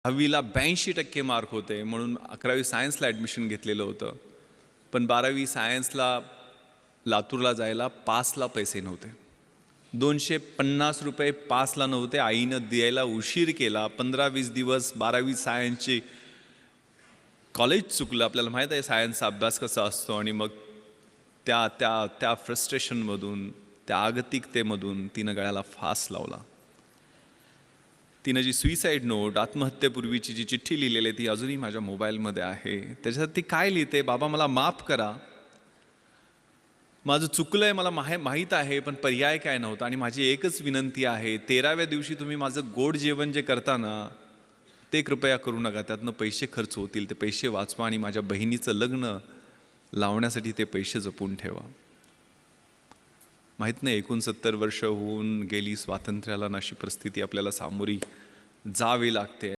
10वीला 82% mark होते म्हणून 11वी सायन्सला admission घेतलेलं होतं. पण 12वी सायन्सला लातूरला जायला पासला पैसे नव्हते. ₹250 पासला नव्हते. आईनं द्यायला उशीर केला. 15-20 दिवस 12वी सायन्सची कॉलेज चुकलं. आपल्याला माहीत आहे सायन्सचा अभ्यास कसा असतो आणि मग त्या त्या त्या फ्रस्ट्रेशनमधून, त्या आगतिकतेमधून तिनं गळ्याला फास लावला. तिनं जी सुइसाईड नोट, आत्महत्येपूर्वीची जी चिठ्ठी लिहिलेली आहे ती अजूनही माझ्या मोबाईलमध्ये आहे. त्याच्यात ती काय लिहिते, बाबा मला माफ करा. माझं चुकलंय मला माहीत आहे, पण पर्याय काय नव्हता आणि माझी एकच विनंती आहे, 13व्या दिवशी तुम्ही माझं गोड जेवण जे करता ना, ते कृपया करू नका. त्यातनं पैसे खर्च होतील. ते पैसे वाचवा आणि माझ्या बहिणीचं लग्न लावण्यासाठी ते पैसे जपून ठेवा. माहीत नाही 69 वर्ष होऊन गेली स्वातंत्र्याला, अशी परिस्थिती आपल्याला सामोरी जावी लागते.